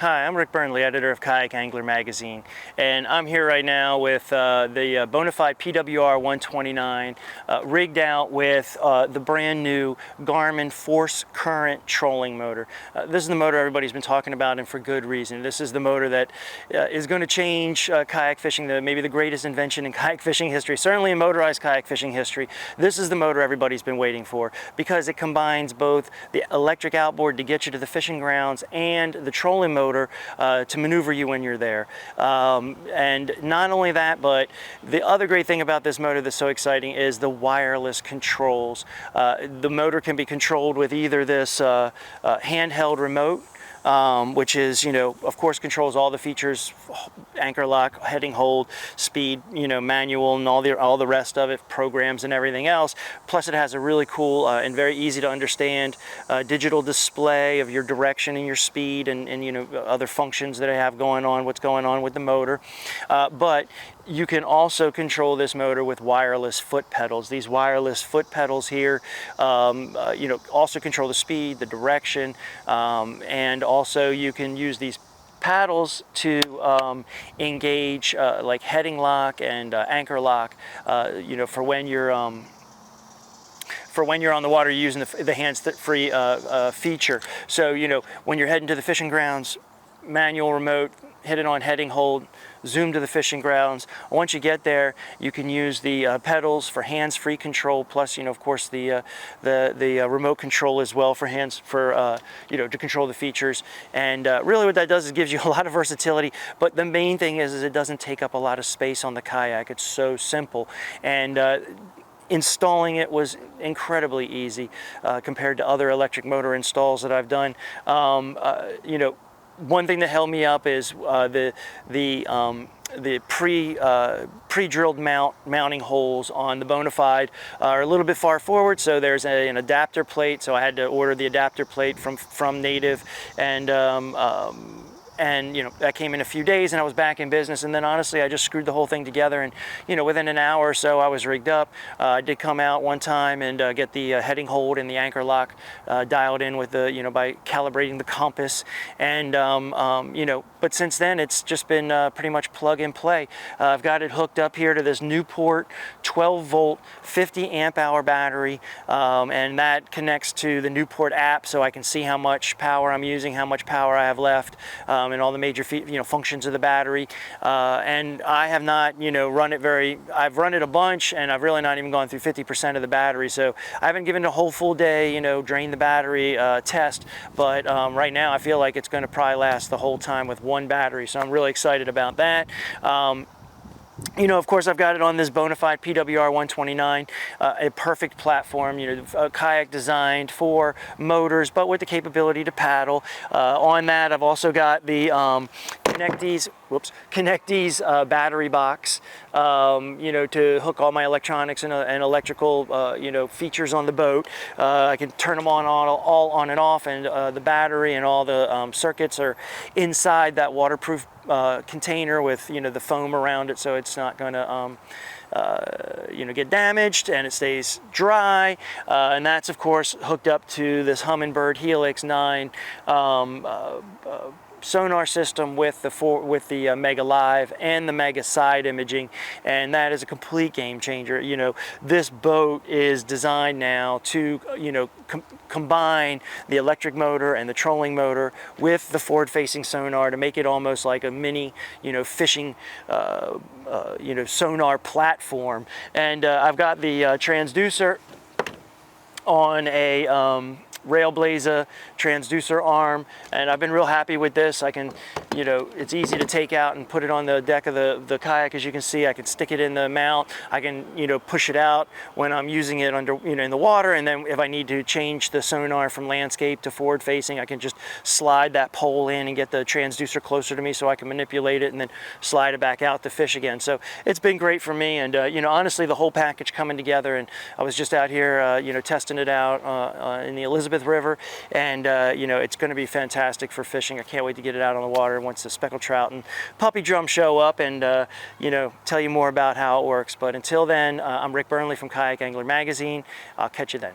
Hi, I'm Ric Burnley, editor of Kayak Angler magazine, and I'm here right now with the Bonafide PWR 129 rigged out with the brand new Garmin Force Current trolling motor. This is the motor everybody's been talking about, and for good reason. This is the motor that is going to change kayak fishing, maybe the greatest invention in kayak fishing history, certainly in motorized kayak fishing history. This is the motor everybody's been waiting for because it combines both the electric outboard to get you to the fishing grounds and the trolling motor to maneuver you when you're there. And not only that, but the other great thing about this motor that's so exciting is the wireless controls. The motor can be controlled with either this handheld remote, which is, of course, controls all the features: anchor lock, heading hold, speed, manual, and all the rest of it, programs and everything else. Plus, it has a really cool and very easy to understand digital display of your direction and your speed and other functions that I have going on, what's going on with the motor. But you can also control this motor with wireless foot pedals. These wireless foot pedals here, also control the speed, the direction, and also you can use these paddles to engage like heading lock and anchor lock, for when you're on the water using the hands-free feature. So, when you're heading to the fishing grounds, manual remote, hit it on heading hold, zoom to the fishing grounds. Once you get there, you can use the pedals for hands-free control, plus, of course, the remote control as well for to control the features. And really what that does is gives you a lot of versatility, but the main thing is it doesn't take up a lot of space on the kayak. It's so simple. And installing it was incredibly easy compared to other electric motor installs that I've done. One thing that held me up is the pre-drilled mounting holes on the Bonafide are a little bit far forward, so there's an adapter plate. So I had to order the adapter plate from Native, and that came in a few days, and I was back in business. And then honestly, I just screwed the whole thing together, and within an hour or so, I was rigged up. I did come out one time and get the heading hold and the anchor lock dialed in with the by calibrating the compass, and but since then it's just been pretty much plug and play. I've got it hooked up here to this Newport 12-volt 50 amp hour battery, and that connects to the Newport app, so I can see how much power I'm using, how much power I have left, and all the major functions of the battery. And I have not run it I've run it a bunch, and I've really not even gone through 50% of the battery, so I haven't given it a whole full day drain the battery test. But right now I feel like it's going to probably last the whole time with one battery, so I'm really excited about that. Of course, I've got it on this Bonafide PWR 129, a perfect platform, a kayak designed for motors, but with the capability to paddle. On that, I've also got the Connectees battery box, to hook all my electronics and electrical, features on the boat. I can turn them all on and off, and the battery and all the circuits are inside that waterproof container with the foam around it, so it's not going to get damaged, and it stays dry. And that's of course hooked up to this Humminbird Helix 9 sonar system with the Mega Live and the Mega Side imaging, and that is a complete game changer. This boat is designed now to combine the electric motor and the trolling motor with the forward-facing sonar to make it almost like a mini fishing sonar platform. And I've got the transducer on a Railblazer transducer arm, and I've been real happy with this. I can, it's easy to take out and put it on the deck of the kayak. As you can see, I can stick it in the mount. I can, push it out when I'm using it under, in the water, and then if I need to change the sonar from landscape to forward facing, I can just slide that pole in and get the transducer closer to me so I can manipulate it and then slide it back out to fish again. So it's been great for me, and honestly, the whole package coming together. And I was just out here, testing it out in the Elizabeth River, and it's going to be fantastic for fishing. I can't wait to get it out on the water once the speckled trout and puppy drum show up, and tell you more about how it works. But until then, I'm Ric Burnley from Kayak Angler magazine. I'll catch you then.